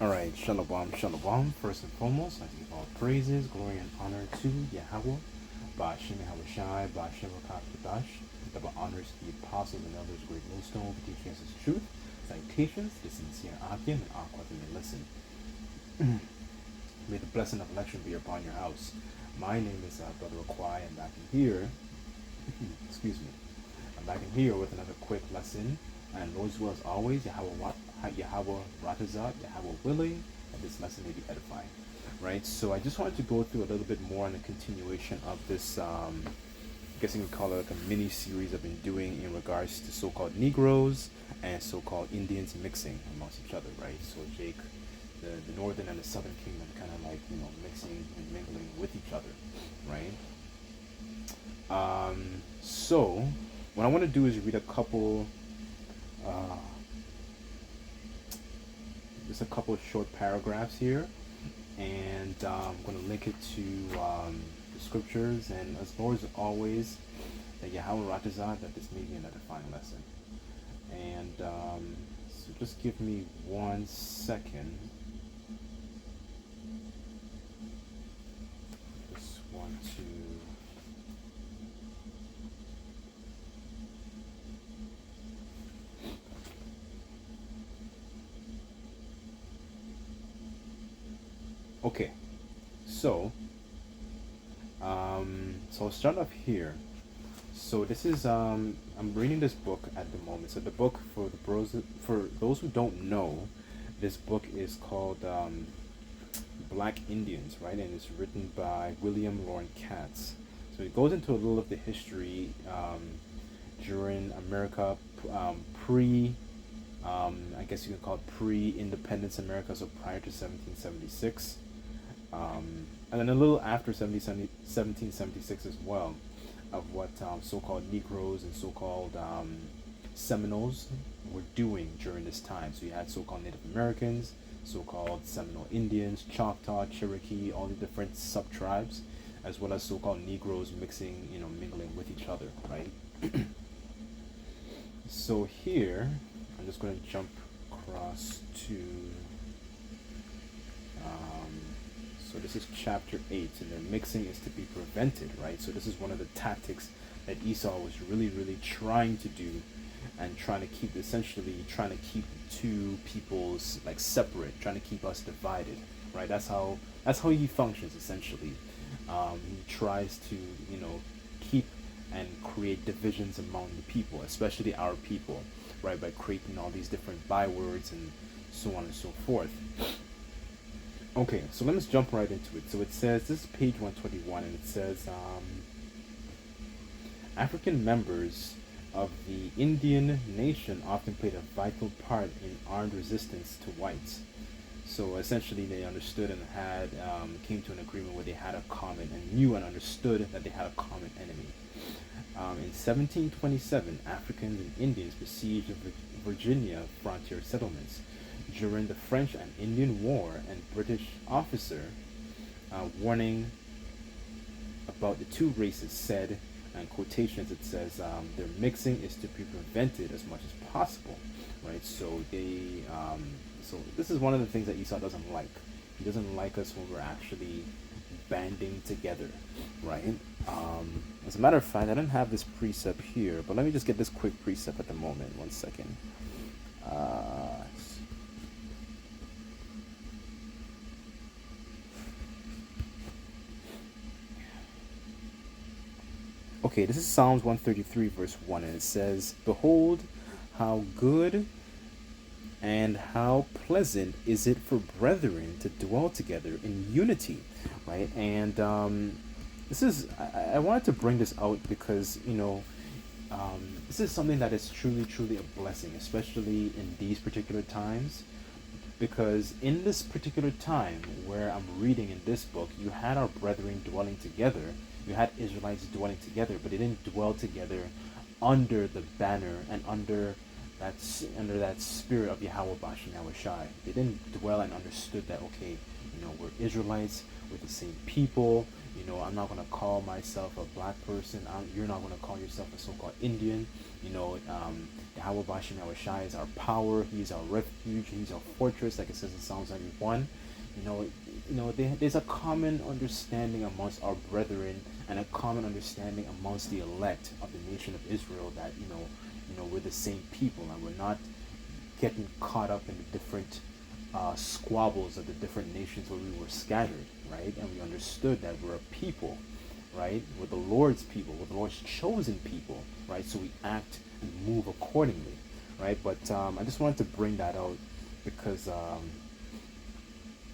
All right, shalom, shalom. First and foremost, I give all praises, glory, and honor to Yahweh, Ba'ashem Yahushai, Ba'ashem Rakakadash, double honors to the apostles and elders, great millstone, for teaching us his truth, citations, the sincere Akim, and Aqua that may listen. May the blessing of election be upon your house. My name is Brother Akwai, and back in here, excuse me, I'm back in here with another quick lesson. And Lord's will as always, Yahweh Ratazat, Yahweh willing, and this lesson may be edifying. Right? So I just wanted to go through a little bit more on the continuation of this, I guess you can call it like a mini series I've been doing in regards to so-called Negroes and so-called Indians mixing amongst each other, right? So Jake, the northern and the southern kingdom kind of like, mixing and mingling with each other, right? So what I want to do is read a couple just a couple of short paragraphs here, and I'm going to link it to the scriptures, and as far as always, that Yahweh Ratazah, that this may be an edifying lesson. And so just give me 1 second. Just want to okay, so I'll start off here. So this is I'm reading this book at the moment. So the book, for those who don't know, this book is called Black Indians, right? And it's written by William Lorne Katz. So it goes into a little of the history during America, pre I guess you can call it pre-independence America, so prior to 1776. And then a little after 1776 as well, of what so-called Negroes and so-called Seminoles were doing during this time. So you had so-called Native Americans, so-called Seminole Indians, Choctaw, Cherokee, all the different sub-tribes, as well as so-called Negroes mixing, mingling with each other, right? So here, I'm just going to jump across to so this is chapter 8, and the mixing is to be prevented, right? So this is one of the tactics that Esau was really trying to do, and essentially trying to keep two peoples like separate, trying to keep us divided, right? That's how he functions essentially. He tries to keep and create divisions among the people, especially our people, right? By creating all these different bywords and so on and so forth. Okay, so let's jump right into it. So it says, this is page 121, and it says, African members of the Indian nation often played a vital part in armed resistance to whites. So essentially they understood and had, came to an agreement where they had a common, and knew and understood that they had a common enemy. In 1727, Africans and Indians besieged Virginia frontier settlements. During the French and Indian War, and British officer warning about the two races said, and quotations, it says, their mixing is to be prevented as much as possible, right? So so this is one of the things that Esau doesn't like. He doesn't like us when we're actually banding together, right? As a matter of fact, I don't have this precept here, but let me just get this quick precept at the moment. 1 second. Okay, this is Psalms 133, verse 1, and it says, "Behold, how good and how pleasant is it for brethren to dwell together in unity," right? And this is, I wanted to bring this out because, this is something that is truly a blessing, especially in these particular times. Because in this particular time where I'm reading in this book, you had our brethren dwelling together. You had Israelites dwelling together, but they didn't dwell together under the banner and under that spirit of Yahweh Bashim Yahushai. They didn't dwell and understood that, okay, we're Israelites, we're the same people, I'm not gonna call myself a black person. You're not gonna call yourself a so-called Indian. Yahweh Bashim Yahushai is our power. He's our refuge. He's our fortress, like it says in Psalms 91. You know, there's a common understanding amongst our brethren and a common understanding amongst the elect of the nation of Israel that we're the same people and we're not getting caught up in the different squabbles of the different nations where we were scattered, right? And we understood that we're a people, right? We're the Lord's people, we're the Lord's chosen people, right? So we act and move accordingly, right? But I just wanted to bring that out because,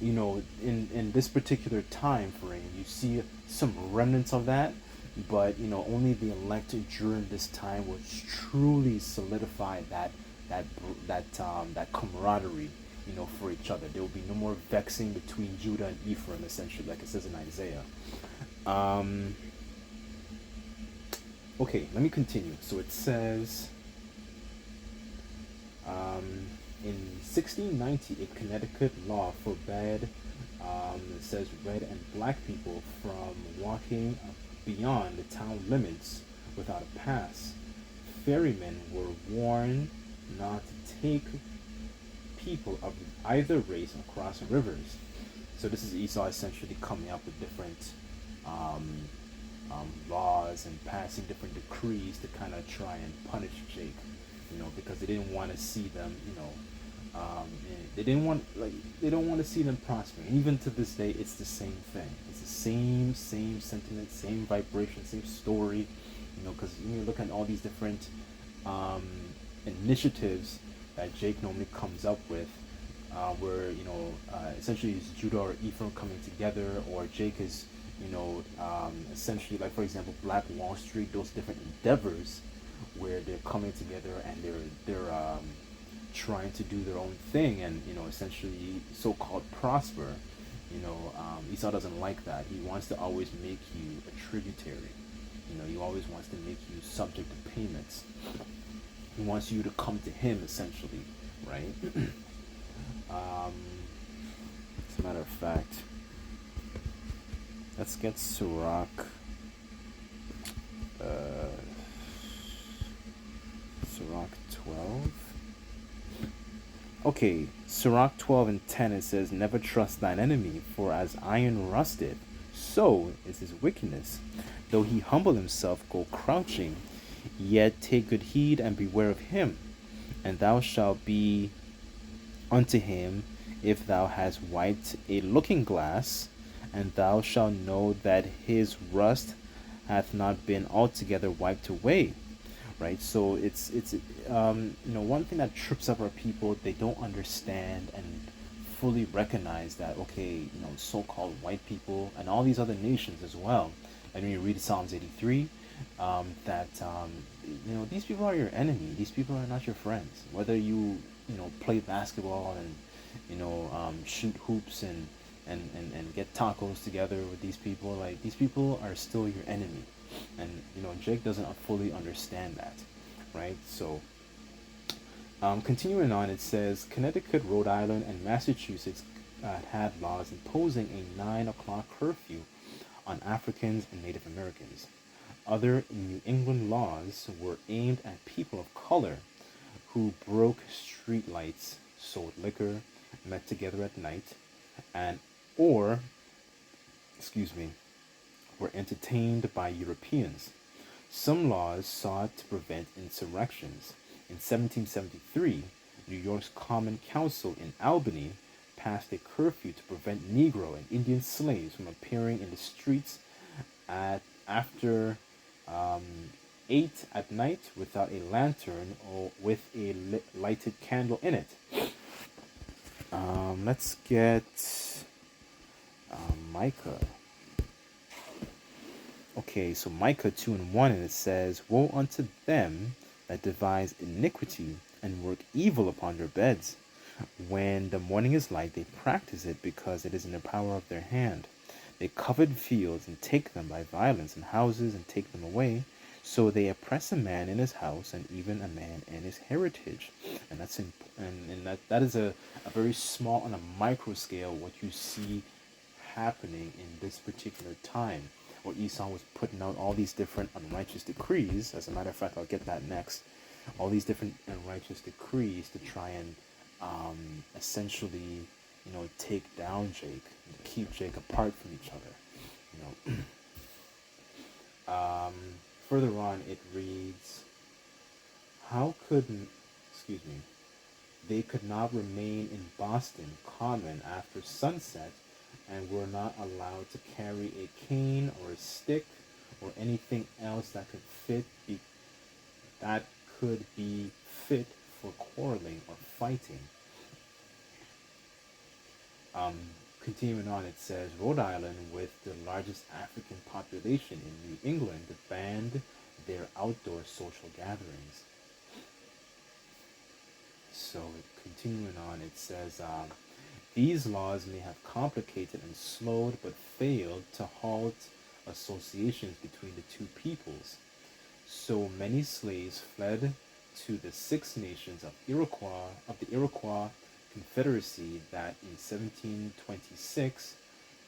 in this particular time frame, you see some remnants of that, but only the elect during this time will truly solidify that camaraderie, for each other. There will be no more vexing between Judah and Ephraim, essentially, like it says in Isaiah. Um, okay, let me continue. So it says, in 1690, a Connecticut law forbade, it says, red and black people from walking beyond the town limits without a pass. Ferrymen were warned not to take people of either race across rivers. So this is Esau essentially coming up with different laws and passing different decrees to kind of try and punish Jake, because they didn't want to see them, they don't want to see them prosper. And even to this day, it's the same thing. It's the same sentiment, same vibration, same story, because you look at all these different um, initiatives that Jake normally comes up with, where essentially it's Judah or Ephraim coming together, or Jake is essentially, like for example Black Wall Street, those different endeavors where they're coming together and they're trying to do their own thing and essentially so-called prosper. Esau doesn't like that. He wants to always make you a tributary. He always wants to make you subject to payments. He wants you to come to him, essentially, right? As a matter of fact, let's get Sirach. Sirach 12. Okay, Sirach 12 and 10, it says, never trust thine enemy, for as iron rusted, so is his wickedness. Though he humble himself, go crouching, yet take good heed and beware of him. And thou shalt be unto him if thou hast wiped a looking glass, and thou shalt know that his rust hath not been altogether wiped away. Right, so it's one thing that trips up our people, they don't understand and fully recognize that, okay, so-called white people and all these other nations as well. And when you read Psalms 83, that these people are your enemy. These people are not your friends. Whether you play basketball and shoot hoops and get tacos together with these people, like these people are still your enemy. And Jake doesn't fully understand that, right? So continuing on, it says Connecticut, Rhode Island, and Massachusetts had laws imposing a 9 o'clock curfew on Africans and Native Americans. Other New England laws were aimed at people of color who broke street lights, sold liquor, met together at night, and or were entertained by Europeans. Some laws sought to prevent insurrections. In 1773, New York's Common Council in Albany passed a curfew to prevent Negro and Indian slaves from appearing in the streets after 8 at night without a lantern or with a lighted candle in it. Let's get Micah. Okay, so Micah 2 and 1, and it says, woe unto them that devise iniquity and work evil upon their beds. When the morning is light, they practice it because it is in the power of their hand. They covet fields and take them by violence, and houses and take them away. So they oppress a man in his house, and even a man in his heritage. And that's that is a very small on a micro scale what you see happening in this particular time, where Esau was putting out all these different unrighteous decrees. As a matter of fact, I'll get that next. All these different unrighteous decrees to try and essentially, take down Jake, keep Jake apart from each other. You know, further on, it reads, "How could, excuse me, they could not remain in Boston Common after sunset, and were not allowed to carry a cane or a stick or anything else that could be fit for quarreling or fighting." Um, Continuing on, it says Rhode Island, with the largest African population in New England, banned their outdoor social gatherings. So, continuing on, it says these laws may have complicated and slowed but failed to halt associations between the two peoples. So many slaves fled to the Six Nations of the Iroquois Confederacy that in 1726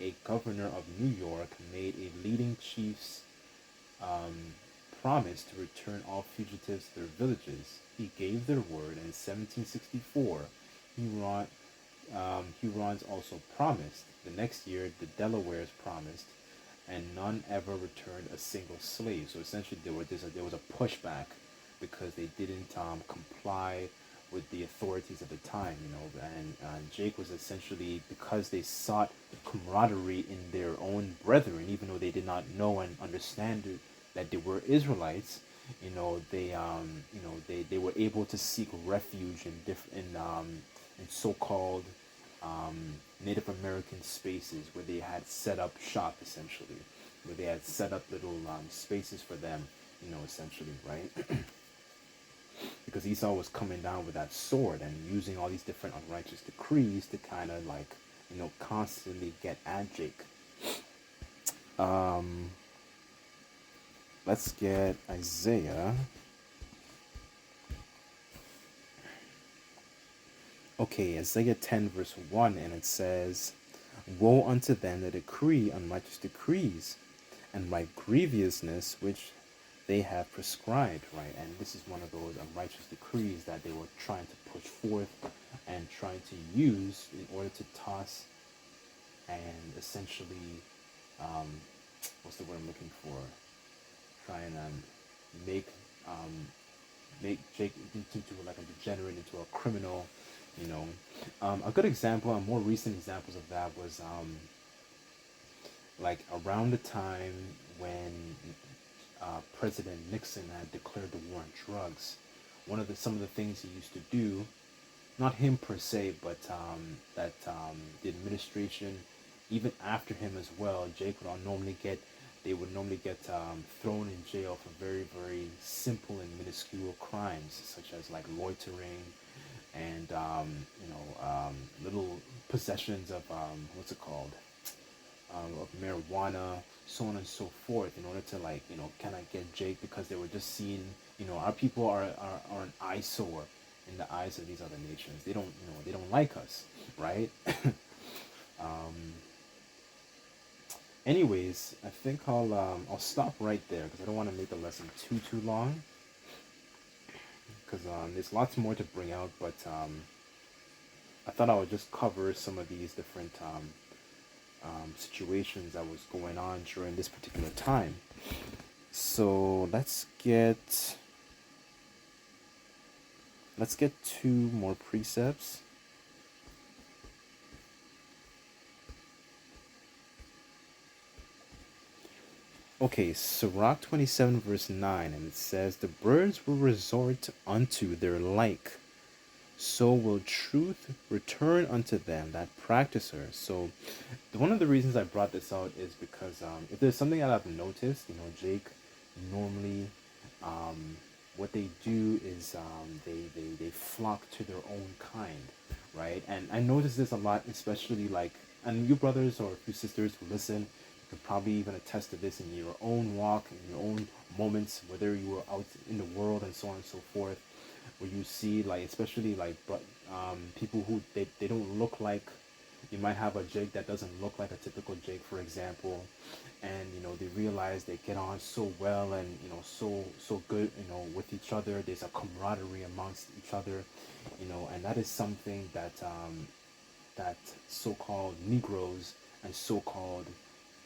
a governor of New York made a leading chief's um, promise to return all fugitives to their villages. He gave their word, and in 1764 Hurons also promised. The next year, the Delawares promised, and none ever returned a single slave. So essentially, there was a pushback because they didn't comply with the authorities at the time, and Jake was essentially, because they sought camaraderie in their own brethren, even though they did not know and understand that they were Israelites. They were able to seek refuge in so-called Native American spaces where they had set up shop, essentially, where they had set up little spaces for them, essentially, right? Because Esau was coming down with that sword and using all these different unrighteous decrees to kind of like, constantly get at Jake. Let's get Isaiah. Okay, Isaiah 10 verse 1, and it says, "Woe unto them that decree unrighteous decrees, and write grievousness which they have prescribed," right? And this is one of those unrighteous decrees that they were trying to push forth and trying to use in order to toss and essentially, um, what's the word I'm looking for? Try and make um, make Jake into like a degenerate, into a criminal. A good example, and more recent examples of that was like around the time when President Nixon had declared the war on drugs. Some of the things he used to do, not him per se, but that the administration, even after him as well, Jake would normally get they would normally get thrown in jail for very, very simple and minuscule crimes, such as like loitering and little possessions of what's it called, of marijuana, so on and so forth, in order to like, kind of get Jake, because they were just seeing, our people are an eyesore in the eyes of these other nations. They don't like us, right? um, Anyways, I think I'll stop right there because I don't want to make the lesson too long, because there's lots more to bring out, but I thought I would just cover some of these different situations that was going on during this particular time. So let's get two more precepts. Okay, Sirach 27 verse 9, and it says, "The birds will resort unto their like, so will truth return unto them that practice her." So one of the reasons I brought this out is because if there's something that I've noticed, Jake normally, what they do is they flock to their own kind, right? And I notice this a lot, especially like, and you brothers or you sisters who listen, you could probably even attest to this in your own walk, in your own moments, whether you were out in the world and so on and so forth, where you see like, especially like, but people who they don't look like You might have a Jake that doesn't look like a typical Jake, for example, and they realize they get on so well and so good with each other. There's a camaraderie amongst each other, and that is something that so-called Negroes and so-called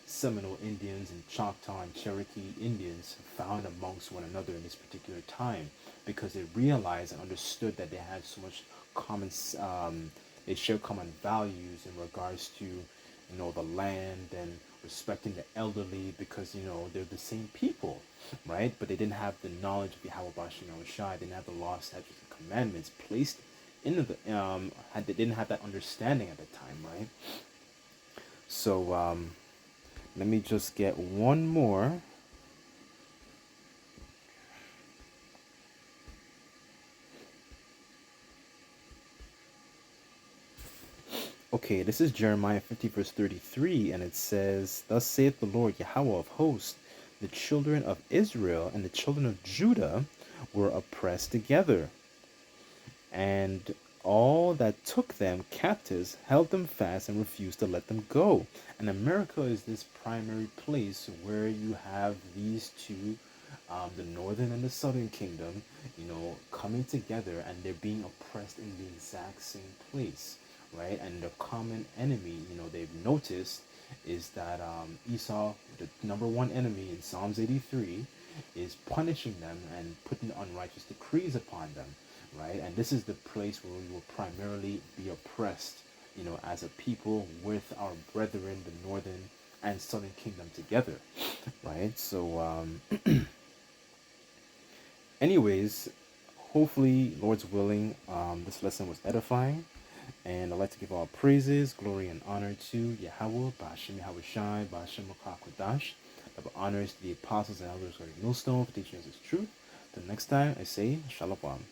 Seminole Indians and Choctaw and Cherokee Indians found amongst one another in this particular time, because they realized and understood that they had so much common, they share common values in regards to, the land and respecting the elderly, because, they're the same people, right? But they didn't have the knowledge of Yahweh Bashim Shai, they didn't have the law, statutes, and commandments placed into they didn't have that understanding at the time, right? So, let me just get one more. Okay, this is Jeremiah 50, verse 33, and it says, "Thus saith the Lord Yahweh of hosts, the children of Israel and the children of Judah were oppressed together, and all that took them captives held them fast and refused to let them go." And America is this primary place where you have these two, the northern and the southern kingdom, coming together, and they're being oppressed in the exact same place, right? And the common enemy, they've noticed, is that Esau, the number one enemy in Psalms 83, is punishing them and putting unrighteous decrees upon them, right? And this is the place where we will primarily be oppressed, as a people with our brethren, the northern and southern kingdom together, right? So, anyways, hopefully, Lord's willing, this lesson was edifying. And I'd like to give all praises, glory, and honor to Yahweh, Ba'ashem Yahweh Shai, Ba'ashem Makakwadash. Double honors to the apostles and elders of the millstone for teaching us his truth. Till next time, I say Shalom.